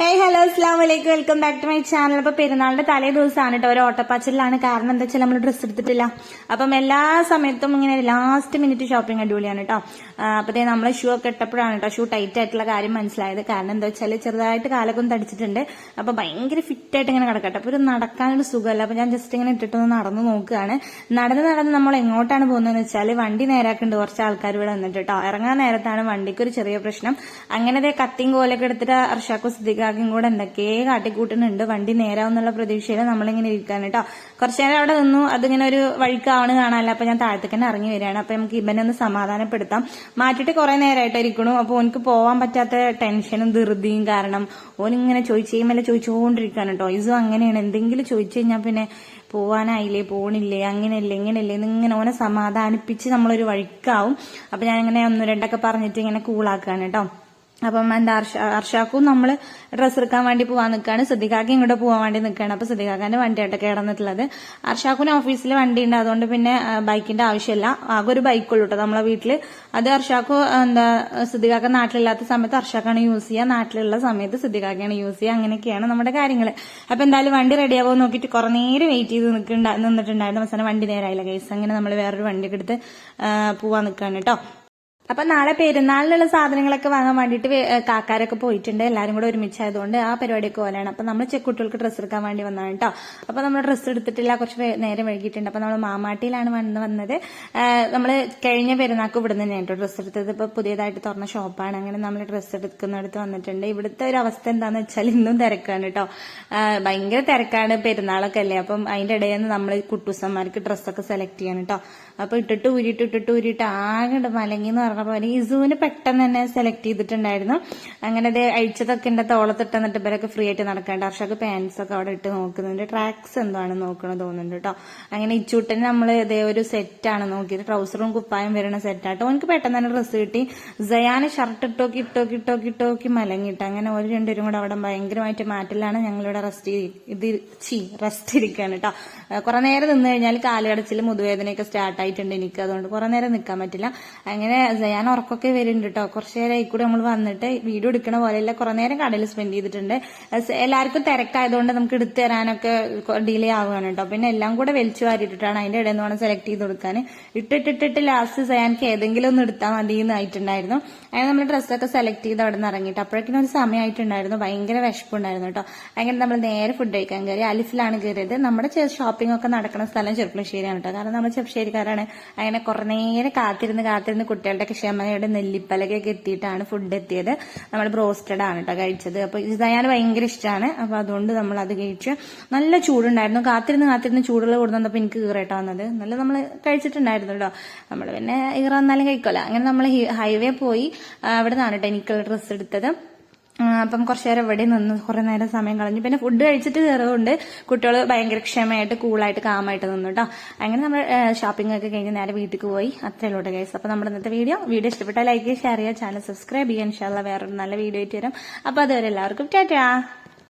Hello അസ്സാം വലൈക്കും, welcome back to my channel. അപ്പൊ പെരുന്നാളിന്റെ തലേ ദിവസമാണ് കേട്ടോ, ഒരു ഓട്ടപ്പാച്ചിലാണ്. കാരണം എന്താ വെച്ചാൽ നമ്മൾ ഡ്രസ്സ് എടുത്തിട്ടില്ല. അപ്പം എല്ലാ സമയത്തും ഇങ്ങനെ ലാസ്റ്റ് മിനിറ്റ് ഷോപ്പിംഗ് അടിപൊളിയാണ് കേട്ടോ. അപ്പത്തേ നമ്മൾ ഷൂ ഒക്കെ ഇട്ടപ്പോഴാണ് കേട്ടോ ഷൂ ടൈറ്റ് ആയിട്ടുള്ള കാര്യം മനസ്സിലായത്. കാരണം എന്താ വെച്ചാൽ ചെറുതായിട്ട് കാലൊക്കെ തടിച്ചിട്ടുണ്ട്. അപ്പൊ ഭയങ്കര ഫിറ്റ് ആയിട്ട് ഇങ്ങനെ കിടക്കട്ടെ. അപ്പൊ ഒരു നടക്കാനൊരു സുഖമല്ല. അപ്പൊ ഞാൻ ജസ്റ്റ് ഇങ്ങനെ ഇട്ടിട്ടൊന്ന് നടന്നു നോക്കുകയാണ്. നടന്ന് നമ്മൾ എങ്ങോട്ടാണ് പോകുന്നതെന്ന് വെച്ചാൽ വണ്ടി നേരാക്കുന്നുണ്ട് കുറച്ച് ആൾക്കാർ ഇവിടെ വന്നിട്ട് കേട്ടോ. ഇറങ്ങാൻ നേരത്താണ് വണ്ടിക്ക് ഒരു ചെറിയ പ്രശ്നം. അങ്ങനെ കത്തിങ് കോലൊക്കെ എടുത്തിട്ട് അർഷാക്കും സിദ്ദിഖാക്കും കൂടെ എന്തൊക്കെ കാട്ടിക്കൂട്ടുന്നുണ്ട്. വണ്ടി നേരാവുന്നുള്ള പ്രതീക്ഷയിൽ നമ്മളിങ്ങനെ ഇരിക്കാണ് കേട്ടോ. കുറച്ചു നേരം അവിടെ നിന്നു. അതിങ്ങനെ ഒരു വഴിക്കാവണ് കാണാനല്ല. അപ്പൊ ഞാൻ താഴത്തേക്ക് തന്നെ ഇറങ്ങി വരികയാണ്. അപ്പൊ നമുക്ക് ഇവനെ ഒന്ന് സമാധാനപ്പെടുത്താം. മാറ്റിട്ട് കുറെ നേരമായിട്ട് ഇരിക്കണു. അപ്പൊ ഓനക്ക് പോവാൻ പറ്റാത്ത ടെൻഷനും ധൃതിയും കാരണം ഓനിങ്ങനെ ചോദിച്ചുകൊണ്ടിരിക്കാണ് കേട്ടോ. ഇസും അങ്ങനെയാണ്, എന്തെങ്കിലും ചോദിച്ചു കഴിഞ്ഞാൽ പിന്നെ പോവാനായില്ലേ, പോണില്ലേ, അങ്ങനെയല്ലേ ഇങ്ങനെയല്ലേ ഇങ്ങനെ ഓനെ സമാധാനിപ്പിച്ച് നമ്മളൊരു വഴിക്കാവും. അപ്പൊ ഞാൻ ഇങ്ങനെ ഒന്ന് രണ്ടൊക്കെ പറഞ്ഞിട്ട് ഇങ്ങനെ കൂളാക്കാണ് കേട്ടോ. അപ്പം എന്താ അർഷാക്കും നമ്മള് ഡ്രസ്സ് എടുക്കാൻ വേണ്ടി പോവാൻ നിൽക്കുകയാണ്. സിദ്ദിഖാക്ക് ഇങ്ങോട്ട് പോകാൻ വേണ്ടി നിൽക്കുകയാണ്. അപ്പൊ സിദ്ദിഖാക്കാന്റെ വണ്ടിയായിട്ടൊക്കെ കിടന്നിട്ടുള്ളത്. അർഷാക്കിന് ഓഫീസിൽ വണ്ടി ഉണ്ട്, അതുകൊണ്ട് പിന്നെ ബൈക്കിന്റെ ആവശ്യമില്ല. ആകെ ഒരു ബൈക്കുള്ളൂ കേട്ടോ നമ്മളെ വീട്ടില്. അത് അർഷാക്കു എന്താ സിദ്ദിഖാക്ക നാട്ടിലില്ലാത്ത സമയത്ത് അർഷാക്കാണ് യൂസ് ചെയ്യുക, നാട്ടിലുള്ള സമയത്ത് സിദ്ദിഖാക്കാണ് യൂസ് ചെയ്യുക. അങ്ങനെയൊക്കെയാണ് നമ്മുടെ കാര്യങ്ങൾ. അപ്പൊ എന്തായാലും വണ്ടി റെഡിയാവോ നോക്കിയിട്ട് കുറെ നേരം വെയിറ്റ് ചെയ്ത് നിന്നിട്ടുണ്ടായിരുന്നു. അവസാനം വണ്ടി നേരായില്ല ഗൈസ്. അങ്ങനെ നമ്മൾ വേറൊരു വണ്ടിയൊക്കെ എടുത്ത് പോവാൻ നിൽക്കുകയാണ് കേട്ടോ. അപ്പൊ നാളെ പെരുന്നാളിലുള്ള സാധനങ്ങളൊക്കെ വാങ്ങാൻ വേണ്ടിയിട്ട് കാക്കാരൊക്കെ പോയിട്ടുണ്ട്. എല്ലാരും കൂടെ ഒരുമിച്ചായതുകൊണ്ട് ആ പരിപാടിയൊക്കെ പോലെയാണ്. അപ്പൊ നമ്മൾ കുട്ടികൾക്ക് ഡ്രസ്സ് എടുക്കാൻ വേണ്ടി വന്നതാണ് കേട്ടോ. അപ്പൊ നമ്മൾ ഡ്രസ്സ് എടുത്തിട്ടില്ല, കുറച്ച് നേരം വൈകിട്ടുണ്ട്. അപ്പൊ നമ്മൾ മാമാട്ടിയിലാണ് വന്നത്. നമ്മൾ കഴിഞ്ഞ പെരുന്നാൾക്ക് ഇവിടെ നിന്ന് കേട്ടോ ഡ്രസ്സ് എടുത്തത്. ഇപ്പൊ പുതിയതായിട്ട് തുറന്ന ഷോപ്പാണ്. അങ്ങനെ നമ്മൾ ഡ്രസ്സ് എടുക്കുന്നിടത്ത് വന്നിട്ടുണ്ട്. ഇവിടുത്തെ ഒരു അവസ്ഥ എന്താന്ന് വെച്ചാൽ ഇന്നും തിരക്കാണ് കേട്ടോ. ഭയങ്കര തിരക്കാണ്, പെരുന്നാളൊക്കെ അല്ലേ. അപ്പം അതിന്റെ ഇടയിൽ നിന്ന് നമ്മൾ കുട്ടൂസന്മാർക്ക് ഡ്രസ്സൊക്കെ സെലക്ട് ചെയ്യാൻ കേട്ടോ. അപ്പൊ ഇട്ടിട്ട് ഊരിയിട്ട് ആകെ മലങ്ങിന്ന് പറഞ്ഞപ്പോ ഇസുവിന് പെട്ടെന്ന് തന്നെ സെലക്ട് ചെയ്തിട്ടുണ്ടായിരുന്നു. അങ്ങനെ അത് അഴിച്ചതൊക്കെ എന്റെ തോളത്തിട്ട് എന്നിട്ട് ഇവരൊക്കെ ഫ്രീ ആയിട്ട് നടക്കാണ്ട്. അർഷക്ക് പാൻസ് ഒക്കെ അവിടെ ഇട്ട് നോക്കുന്നുണ്ട്. ട്രാക്സ് എന്താണ് നോക്കണത് തോന്നുന്നുണ്ട് കേട്ടോ. അങ്ങനെ ഇച്ചൂട്ടന് നമ്മള് ഇതേ ഒരു സെറ്റാണ് നോക്കിയത്. ട്രൗസറും കുപ്പായം വരുന്ന സെറ്റാട്ടോ. എനിക്ക് പെട്ടെന്ന് തന്നെ ഡ്രസ്സ് കിട്ടി. ജയാന് ഷർട്ട് ഇട്ടോക്കി മലങ്ങിട്ട്. അങ്ങനെ ഒരു രണ്ടുപേരും കൂടെ അവിടെ ഭയങ്കരമായിട്ട് മാറ്റിലാണ്. ഞങ്ങളിവിടെ റെസ്റ്റ് ഇരിക്കുകയാണ് കേട്ടോ. കുറെ നേരം നിന്ന് കഴിഞ്ഞാൽ കാലുകടച്ചിൽ മുതുവേദനയൊക്കെ സ്റ്റാർട്ട് ആയിട്ടുണ്ട് എനിക്ക്. അതുകൊണ്ട് കുറെ നേരം നിൽക്കാൻ പറ്റില്ല. അങ്ങനെ ഞാൻ ഉറക്കൊക്കെ വരുന്നുണ്ട് കേട്ടോ. കുറച്ചു നേരം ആയിക്കൂടെ നമ്മൾ വന്നിട്ട് വീഡിയോ എടുക്കണ പോലെയല്ല, കുറെ നേരം കടയിൽ സ്പെൻഡ് ചെയ്തിട്ടുണ്ട്. എല്ലാവർക്കും തിരക്കായതുകൊണ്ട് നമുക്ക് എടുത്തു തരാനൊക്കെ ഡിലേ ആവുകയാണ് കേട്ടോ. പിന്നെ എല്ലാം കൂടെ വലിച്ചു വാരിയിട്ടിട്ടാണ് അതിന്റെ ഇടയിൽ നിന്ന് വേണം സെലക്ട് ചെയ്ത് കൊടുക്കാൻ. ഇട്ടിട്ട് ലാസ്റ്റ് സയാൻക്ക് ഏതെങ്കിലും ഒന്ന് എടുത്താൽ മതി എന്നായിട്ടുണ്ടായിരുന്നു. അങ്ങനെ നമ്മൾ ഡ്രസ്സൊക്കെ സെലക്ട് ചെയ്ത് അവിടെ നിന്ന് ഇറങ്ങിയിട്ട് അപ്പോഴേക്കും ഒരു സമയമായിട്ടുണ്ടായിരുന്നു. ഭയങ്കര വിശപ്പുണ്ടായിരുന്നു കേട്ടോ. അങ്ങനെ നമ്മൾ നേരെ ഫുഡ് കഴിക്കാൻ കയറി. അലിഫിലാണ് കയറിയത്. നമ്മുടെ ഷോപ്പിംഗ് ഒക്കെ നടക്കുന്ന സ്ഥലം ചെറുപ്പശ്ശേരിയാണ് കേട്ടോ. കാരണം നമ്മൾ ചെറുപ്പശ്ശേരിക്കാരാണ്. അങ്ങനെ കുറെ നേരം കാത്തിരുന്ന് കുട്ടികളുടെ ക്ഷമയുടെ നെല്ലിപ്പലകൊക്കെ എത്തിയിട്ടാണ് ഫുഡ് എത്തിയത്. നമ്മൾ ബ്രോസ്റ്റഡ് ആണ് കേട്ടോ കഴിച്ചത്. അപ്പൊ ഇത് ഞാൻ ഭയങ്കര ഇഷ്ടമാണ്. അപ്പൊ അതുകൊണ്ട് നമ്മൾ അത് കഴിച്ചു. നല്ല ചൂടുണ്ടായിരുന്നു. കാത്തിരുന്ന് ചൂടുള്ള കൊടുന്നപ്പോ എനിക്ക് ഈറേട്ടാ വന്നത്. നല്ല നമ്മൾ കഴിച്ചിട്ടുണ്ടായിരുന്നു കേട്ടോ. നമ്മൾ പിന്നെ ഈറ വന്നാലും കഴിക്കോല. അങ്ങനെ നമ്മൾ ഹൈവേ പോയി അവിടെ നിന്നാണ് കേട്ടോ എനിക്കുള്ള ഡ്രസ്സ് എടുത്തത്. അപ്പം കുറച്ചു നേരം ഇവിടെ നിന്ന് കുറെ നേരം സമയം കളഞ്ഞു. പിന്നെ ഫുഡ് കഴിച്ചിട്ട് കയറുകൊണ്ട് കുട്ടികൾ ഭയങ്കര ക്ഷമയായിട്ട് കൂളായിട്ട് കാമായിട്ട് നിന്നു കേട്ടോ. അങ്ങനെ നമ്മൾ ഷോപ്പിംഗ് ഒക്കെ കഴിഞ്ഞ് നേരെ വീട്ടിലേക്ക് പോയി. അത്രേ ഉള്ളൂ ഗൈസ്. അപ്പൊ നമ്മുടെ ഇന്നത്തെ വീഡിയോ ഇഷ്ടപ്പെട്ടാൽ ലൈക്ക് ചെയ്യുക, ഷെയർ ചെയ്യുക, ചാനൽ സബ്സ്ക്രൈബ് ചെയ്യുക. ഇൻഷാല്ലാ വേറൊരു നല്ല വീഡിയോ ആയിട്ട് വരും. അപ്പൊ അതുവരെ എല്ലാവർക്കും ടാറ്റാ.